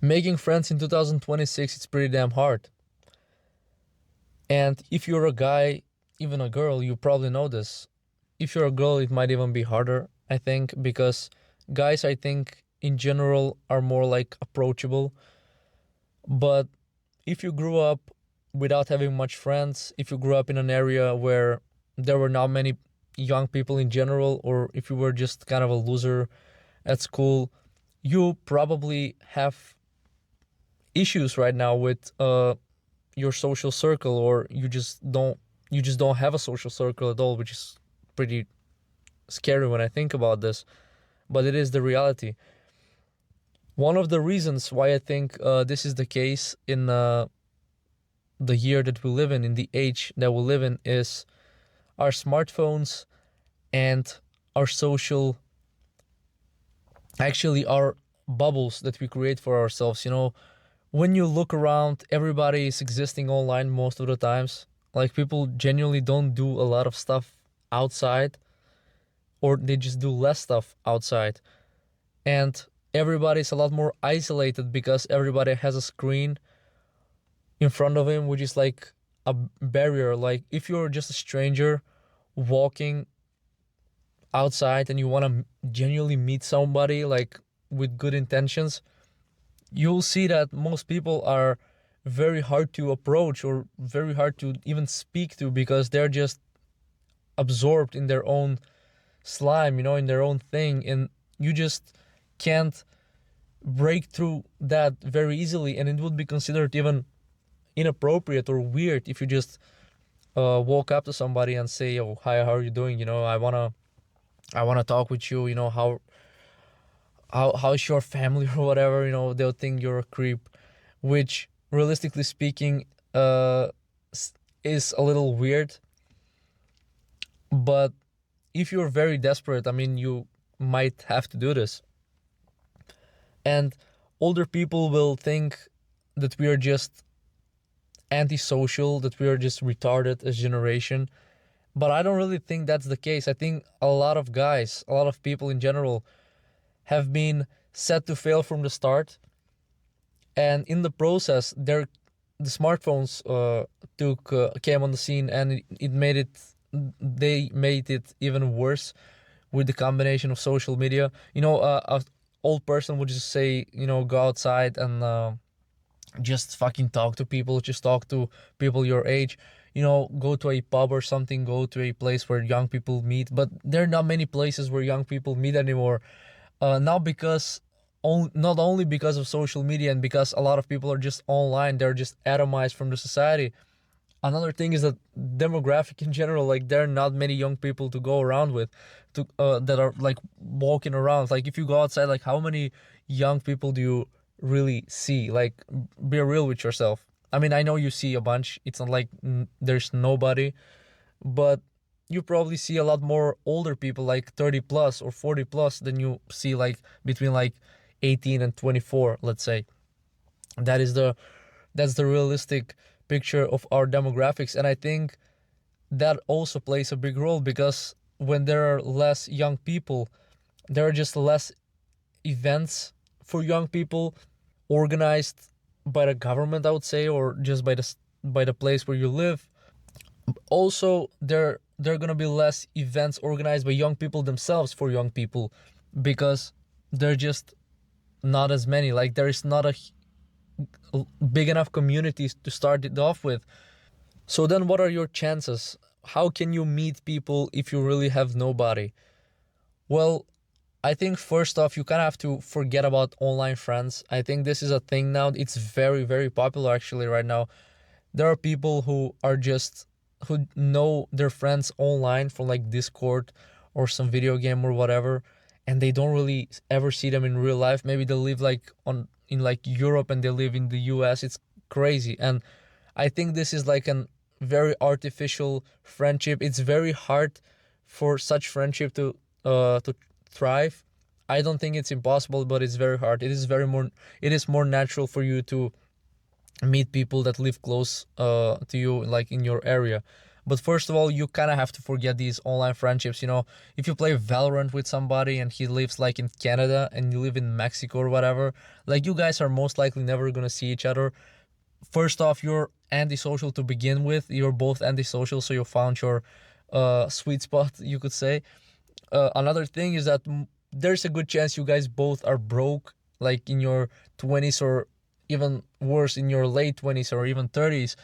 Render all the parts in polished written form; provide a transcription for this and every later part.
Making friends in 2026, it's pretty damn hard. And if you're a guy, even a girl, you probably know this. If you're a girl, it might even be harder, I think, because guys, I think, in general, are more like approachable. But if you grew up without having much friends, if you grew up in an area where there were not many young people in general, or if you were just kind of a loser at school, you probably have issues right now with your social circle, or you just don't have a social circle at all, which is pretty scary when I think about this, but it is the reality. One of the reasons why I think this is the case in the year that we live in the age that we live in, is our smartphones and our social, actually our bubbles that we create for ourselves. When you look around, everybody is existing online most of the times. Like, people genuinely don't do a lot of stuff outside, or they just do less stuff outside. And everybody's a lot more isolated because everybody has a screen in front of him, which is like a barrier. Like, if you're just a stranger walking outside and you want to genuinely meet somebody, like, with good intentions, you'll see that most people are very hard to approach or very hard to even speak to, because they're just absorbed in their own slime, in their own thing, and you just can't break through that very easily, and it would be considered even inappropriate or weird if you just walk up to somebody and say, "Oh, hi, how are you doing? I wanna talk with you. How's your family or whatever." They'll think you're a creep, which, realistically speaking, is a little weird. But if you're very desperate, I mean, you might have to do this. And older people will think that we are just antisocial, that we are just retarded as generation. But I don't really think that's the case. I think a lot of guys, a lot of people in general, have been set to fail from the start. And in the process, the smartphones came on the scene, and they made it even worse with the combination of social media. A old person would just say, go outside and just fucking talk to people, just talk to people your age, go to a pub or something, go to a place where young people meet. But there are not many places where young people meet anymore. Now, not only because of social media and because a lot of people are just online, they're just atomized from the society. Another thing is that demographic in general, like, there are not many young people to go around with, that are like walking around. Like, if you go outside, like, how many young people do you really see? Like, be real with yourself. I mean, I know you see a bunch. It's not like there's nobody, but you probably see a lot more older people, like 30 plus or 40 plus, than you see like between like 18 and 24, let's say. That's the realistic picture of our demographics. And I think that also plays a big role, because when there are less young people, there are just less events for young people organized by the government, I would say, or just by the place where you live. Also, there are gonna be less events organized by young people themselves for young people, because they're just not as many. Like, there is not a big enough communities to start it off with. So then, what are your chances? How can you meet people if you really have nobody? Well, I think first off, you kind of have to forget about online friends. I think this is a thing now. It's very, very popular actually right now. There are people who know their friends online from like Discord or some video game or whatever, and they don't really ever see them in real life. Maybe they live like in like Europe and they live in the US. It's crazy. And I think this is like a very artificial friendship. It's very hard for such friendship to thrive. I don't think it's impossible, but it's very hard. It is more natural for you to meet people that live close to you, like in your area. But first of all, you kind of have to forget these online friendships. If you play Valorant with somebody and he lives like in Canada and you live in Mexico or whatever, like you guys are most likely never gonna see each other. First off, you're antisocial to begin with. You're both antisocial, so you found your sweet spot, you could say. Another thing is that there's a good chance you guys both are broke, like in your 20s, or even worse, in your late 20s or even 30s,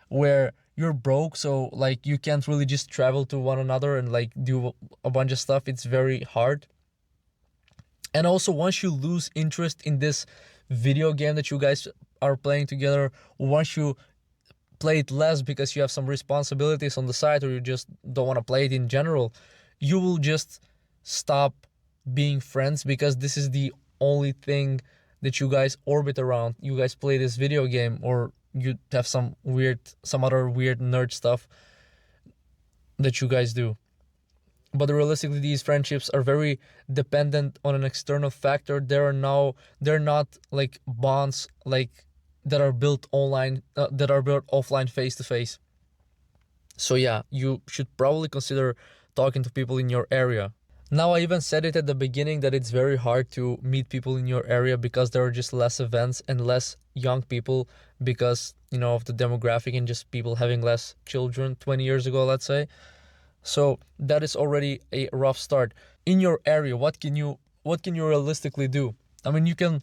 where you're broke, so like you can't really just travel to one another and like do a bunch of stuff. It's very hard. And also, once you lose interest in this video game that you guys are playing together, once you play it less because you have some responsibilities on the side, or you just don't want to play it in general, you will just stop being friends, because this is the only thing that you guys orbit around. You guys play this video game, or you have some other weird nerd stuff that you guys do. But realistically, these friendships are very dependent on an external factor. They're not like bonds like that are built online, that are built offline, face to face. So yeah, you should probably consider talking to people in your area. Now, I even said it at the beginning that it's very hard to meet people in your area because there are just less events and less young people, because of the demographic and just people having less children 20 years ago, let's say. So that is already a rough start. In your area, what can you realistically do? I mean, you can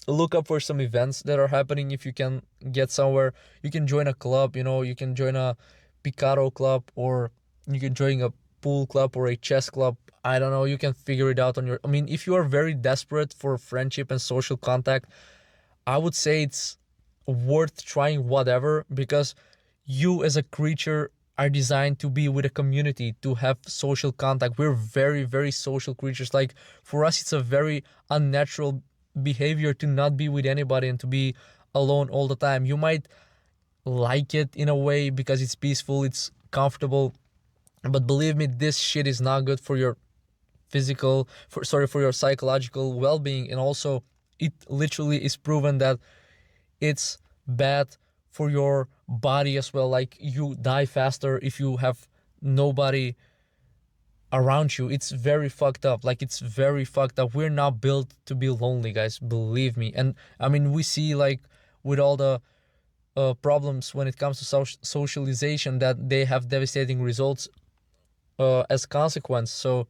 look up for some events that are happening. If you can get somewhere, you can join a club. You can join a Picaro club, or you can join a pool club or a chess club. I don't know, you can figure it out on your... I mean, if you are very desperate for friendship and social contact, I would say it's worth trying whatever, because you as a creature are designed to be with a community, to have social contact. We're very, very social creatures. Like, for us, it's a very unnatural behavior to not be with anybody and to be alone all the time. You might like it in a way because it's peaceful, it's comfortable, but believe me, this shit is not good for your for your psychological well-being. And also, it literally is proven that it's bad for your body as well. Like, you die faster if you have nobody around you. It's very fucked up. Like, it's very fucked up. We're not built to be lonely, guys, believe me. And I mean, we see, like, with all the problems when it comes to socialization, that they have devastating results as consequence. So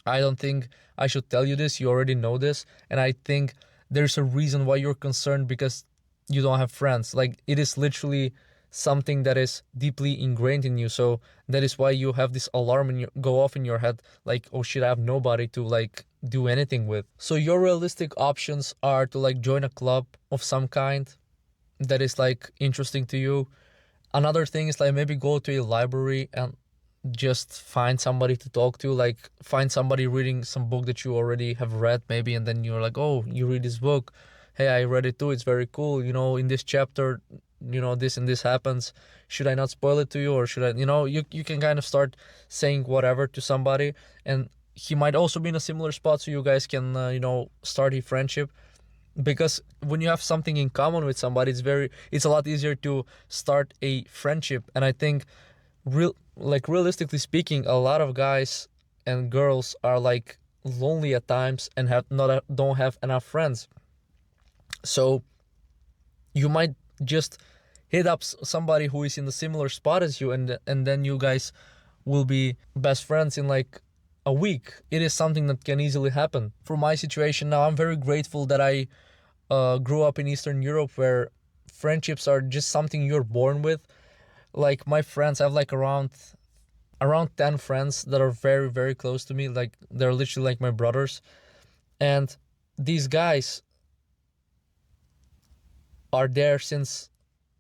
I don't think I should tell you this. You already know this. And I think there's a reason why you're concerned, because you don't have friends. Like, it is literally something that is deeply ingrained in you. So that is why you have this alarm go off in your head, like, oh shit, I have nobody to like do anything with. So your realistic options are to like join a club of some kind that is like interesting to you. Another thing is like maybe go to a library and just find somebody to talk to, like find somebody reading some book that you already have read maybe, and then you're like, oh, you read this book, hey, I read it too, it's very cool, in this chapter, this and this happens, should I not spoil it to you, or should I, you can kind of start saying whatever to somebody, and he might also be in a similar spot, so you guys can start a friendship. Because when you have something in common with somebody, it's a lot easier to start a friendship. And I think realistically speaking, a lot of guys and girls are like lonely at times and don't have enough friends. So you might just hit up somebody who is in a similar spot as you, and then you guys will be best friends in like a week. It is something that can easily happen. For my situation now, I'm very grateful that I grew up in Eastern Europe, where friendships are just something you're born with. Like, my friends, I have like around 10 friends that are very, very close to me. Like, they're literally like my brothers. And these guys are there since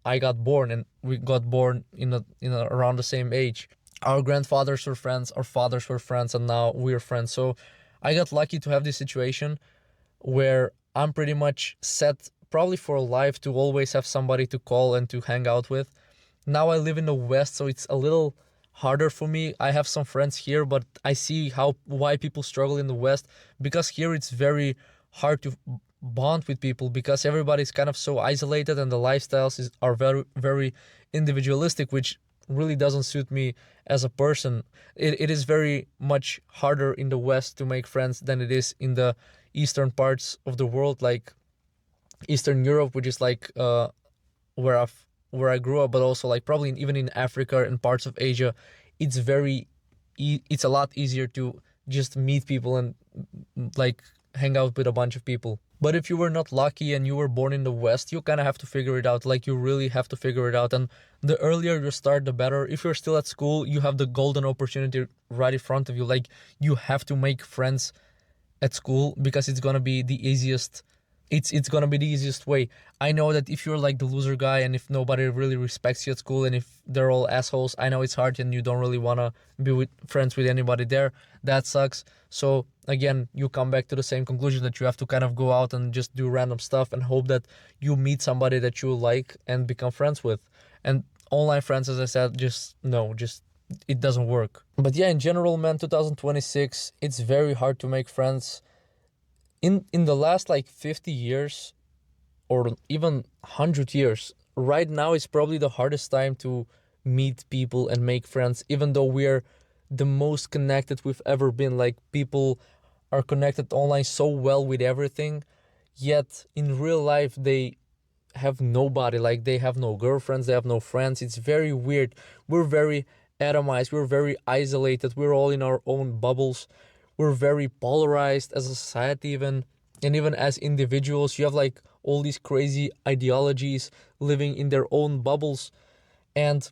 I got born, and we got born in around the same age. Our grandfathers were friends, our fathers were friends, and now we're friends. So I got lucky to have this situation where I'm pretty much set probably for life to always have somebody to call and to hang out with. Now I live in the West, so it's a little harder for me. I have some friends here, but I see why people struggle in the West, because here it's very hard to bond with people, because everybody's kind of so isolated and the lifestyles are very, very individualistic, which really doesn't suit me as a person. It is very much harder in the West to make friends than it is in the eastern parts of the world, like Eastern Europe, which is like where I grew up, but also like probably even in Africa and parts of Asia. It's it's a lot easier to just meet people and like hang out with a bunch of people. But if you were not lucky and you were born in the West, you kind of have to figure it out. Like, you really have to figure it out. And the earlier you start, the better. If you're still at school, you have the golden opportunity right in front of you. Like, you have to make friends at school because it's gonna be the easiest. It's gonna be the easiest way. I know that if you're like the loser guy and if nobody really respects you at school and if they're all assholes, I know it's hard and you don't really wanna be with friends with anybody there. That sucks. So again, you come back to the same conclusion that you have to kind of go out and just do random stuff and hope that you meet somebody that you like and become friends with. And online friends, as I said, just no, just it doesn't work. But yeah, in general, man, 2026, it's very hard to make friends. In the last like 50 years or even 100 years, right now is probably the hardest time to meet people and make friends, even though we're the most connected we've ever been. Like, people are connected online so well with everything, yet in real life they have nobody. Like, they have no girlfriends, they have no friends. It's very weird. We're very atomized, we're very isolated, we're all in our own bubbles. We're very polarized as a society, even, and even as individuals. You have like all these crazy ideologies living in their own bubbles. And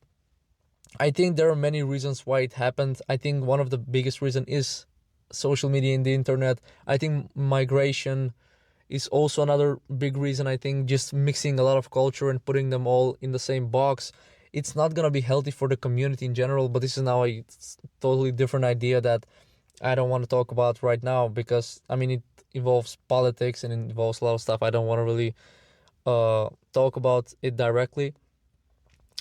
I think there are many reasons why it happened. I think one of the biggest reason is social media and the internet. I think migration is also another big reason. I think just mixing a lot of culture and putting them all in the same box, it's not gonna be healthy for the community in general. But this is now a totally different idea that I don't want to talk about right now, because I mean, it involves politics and it involves a lot of stuff. I don't want to really talk about it directly.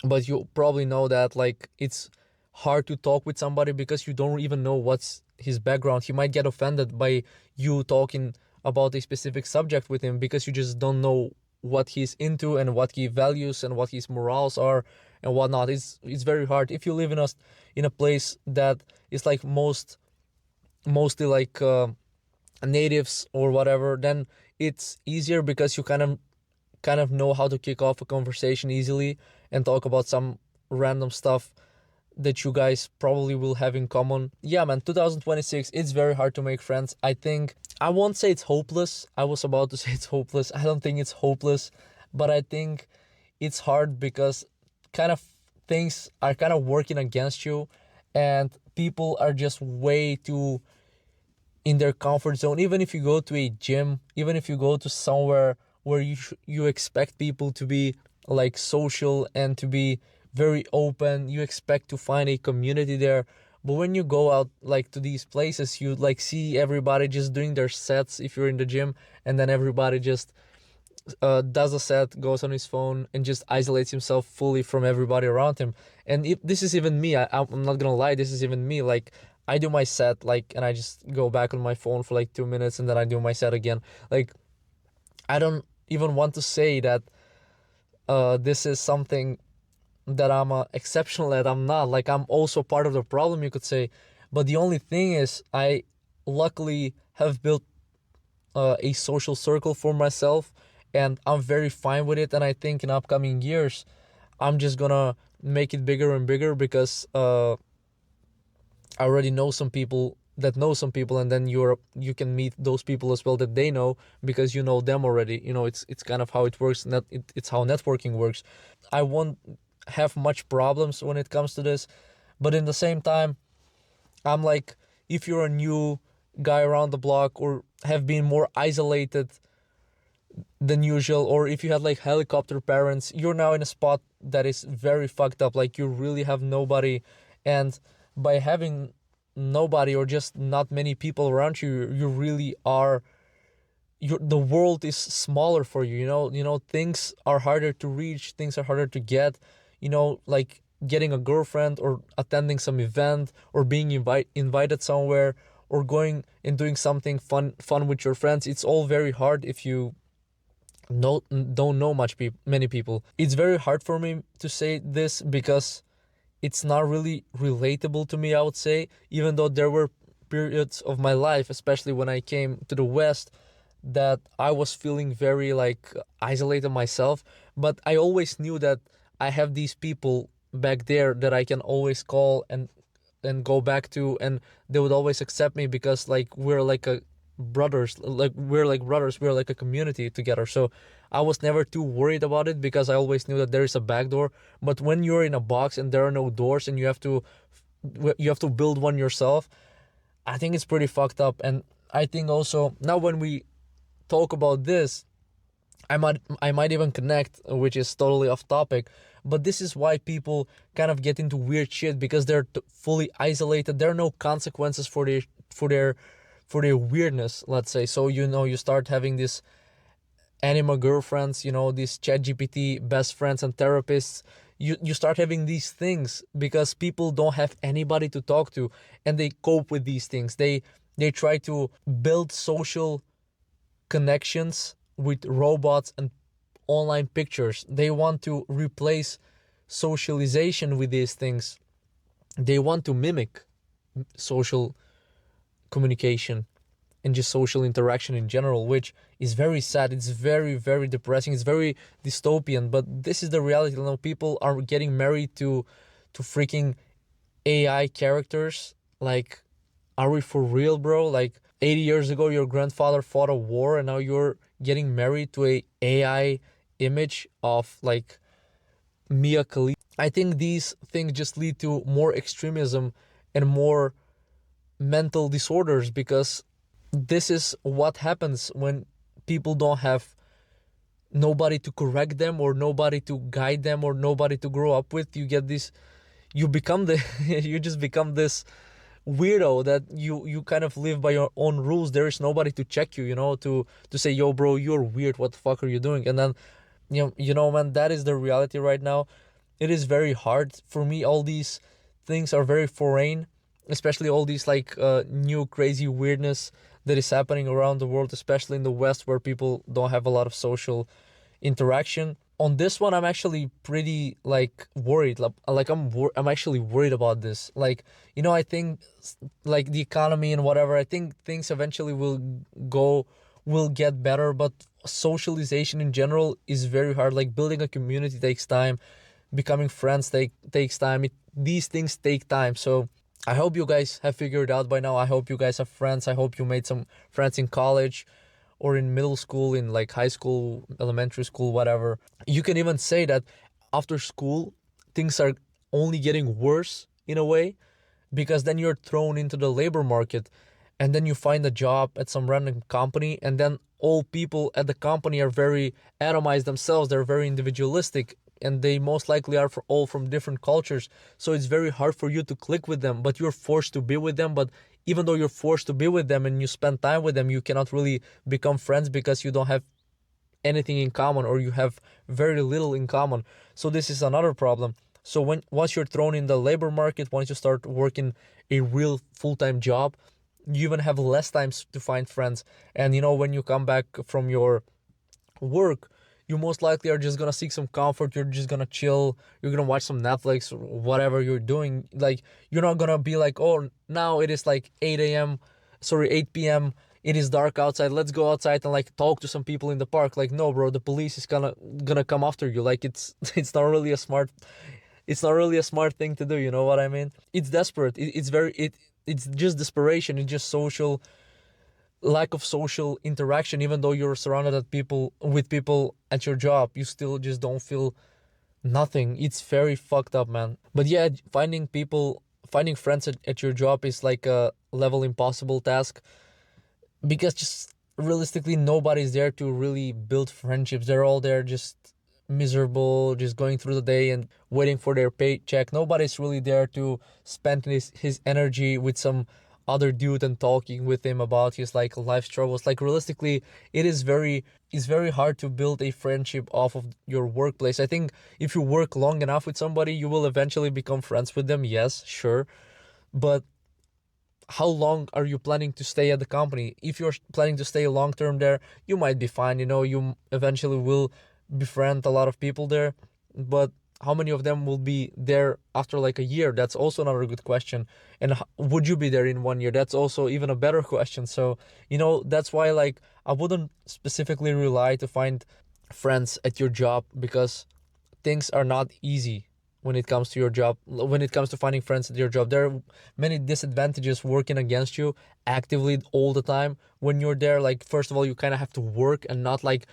But you probably know that like it's hard to talk with somebody because you don't even know what's his background. He might get offended by you talking about a specific subject with him because you just don't know what he's into and what he values and what his morals are and whatnot. It's very hard. If you live in a place that is like mostly like natives or whatever, then it's easier because you kind of know how to kick off a conversation easily and talk about some random stuff that you guys probably will have in common. Yeah, man, 2026, it's very hard to make friends. I think I won't say it's hopeless. I was about to say it's hopeless. I don't think it's hopeless, but I think it's hard because kind of things are kind of working against you, and people are just way too in their comfort zone. Even if you go to a gym, even if you go to somewhere where you expect people to be like social and to be very open, you expect to find a community there. But when you go out like to these places, you like see everybody just doing their sets if you're in the gym, and then everybody just does a set, goes on his phone, and just isolates himself fully from everybody around him. And if this is even me, I'm not gonna lie, this is even me. Like, I do my set, like, and I just go back on my phone for like 2 minutes, and then I do my set again. Like, I don't even want to say that this is something that I'm exceptional at. I'm not. Like, I'm also part of the problem, you could say. But the only thing is, I luckily have built a social circle for myself, and I'm very fine with it. And I think in upcoming years, I'm just gonna make it bigger and bigger because I already know some people that know some people, and then you can meet those people as well that they know because you know them already. It's kind of how it works. It's how networking works. I won't have much problems when it comes to this, but in the same time, I'm like, if you're a new guy around the block or have been more isolated than usual, or if you had like helicopter parents, you're now in a spot that is very fucked up. Like, you really have nobody, and by having nobody or just not many people around you, you really are, the world is smaller for you. Things are harder to reach, things are harder to get. Like getting a girlfriend or attending some event or being invited somewhere or going and doing something fun with your friends, it's all very hard if you don't know many people. It's very hard for me to say this because it's not really relatable to me, I would say, even though there were periods of my life, especially when I came to the West, that I was feeling very like isolated myself. But I always knew that I have these people back there that I can always call and go back to, and they would always accept me because like we're like a brothers, we're like a community together. So I was never too worried about it because I always knew that there is a back door. But when you're in a box and there are no doors and you have to build one yourself, I think it's pretty fucked up. And I think also now when we talk about this, I might even connect, which is totally off topic, but this is why people kind of get into weird shit because they're fully isolated. There are no consequences for their for their weirdness, let's say. So you start having this anima girlfriends, these chat GPT best friends and therapists. You start having these things because people don't have anybody to talk to, and they cope with these things. They try to build social connections with robots and online pictures. They want to replace socialization with these things. They want to mimic social communication and just social interaction in general, which is very sad. It's very, very depressing. It's very dystopian, but this is the reality. Now people are getting married to freaking AI characters. Like, are we for real, bro? Like 80 years ago, your grandfather fought a war, and now you're getting married to a AI image of like Mia Khalifa. I think these things just lead to more extremism and more mental disorders because this is what happens when people don't have nobody to correct them or nobody to guide them or nobody to grow up with. You get this, you become the you just become this weirdo that you kind of live by your own rules. There is nobody to check you, to say, yo bro, you're weird, what the fuck are you doing? And then man, that is the reality right now. It is very hard for me. All these things are very foreign, especially all these like new crazy weirdness that is happening around the world, especially in the West where people don't have a lot of social interaction. On this one, I'm actually pretty like worried. Like I'm actually worried about this. Like, I think like the economy and whatever, I think things eventually will get better, but socialization in general is very hard. Like building a community takes time, becoming friends takes time. These things take time. So I hope you guys have figured out by now. I hope you guys have friends. I hope you made some friends in college or in middle school, in like high school, elementary school, whatever. You can even say that after school, things are only getting worse in a way, because then you're thrown into the labor market and then you find a job at some random company, and then all people at the company are very atomized themselves. They're very individualistic, and they most likely are all from different cultures. So it's very hard for you to click with them, but you're forced to be with them. But even though you're forced to be with them and you spend time with them, you cannot really become friends because you don't have anything in common, or you have very little in common. So this is another problem. So once you're thrown in the labor market, once you start working a real full-time job, you even have less time to find friends. And when you come back from your work, you most likely are just gonna seek some comfort. You're just gonna chill. You're gonna watch some Netflix or whatever you're doing. Like, you're not gonna be like, oh, now it is like 8 p.m. It is dark outside. Let's go outside and like talk to some people in the park. Like, no, bro, the police is gonna come after you. Like, it's not really a smart thing to do. You know what I mean? It's desperate. It's just desperation. It's just lack of social interaction. Even though you're surrounded with people at your job, you still just don't feel nothing. It's very fucked up, man. But yeah, finding friends at your job is like a level impossible task, because just realistically nobody's there to really build friendships. They're all there just miserable, just going through the day and waiting for their paycheck. Nobody's really there to spend his energy with some other dude and talking with him about his like life struggles. Like, realistically, it's very hard to build a friendship off of your workplace. I think if you work long enough with somebody, you will eventually become friends with them. Yes, sure. But how long are you planning to stay at the company? If you're planning to stay long term there, you might be fine. You eventually will befriend a lot of people there. But how many of them will be there after like a year? That's also another good question. And would you be there in 1 year? That's also even a better question. So, that's why like I wouldn't specifically rely to find friends at your job, because things are not easy when it comes to your job. When it comes to finding friends at your job, there are many disadvantages working against you actively all the time when you're there. Like, first of all, you kind of have to work and not like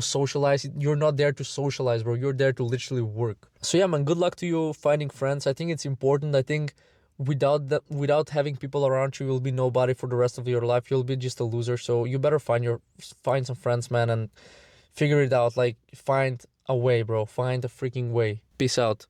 socialize. You're not there to socialize, bro. You're there to literally work. So yeah, man, good luck to you finding friends. I think it's important. I think without having people around you, you'll be nobody for the rest of your life. You'll be just a loser. So you better find some friends, man, and figure it out. Like, find a way, bro. Find a freaking way. Peace out.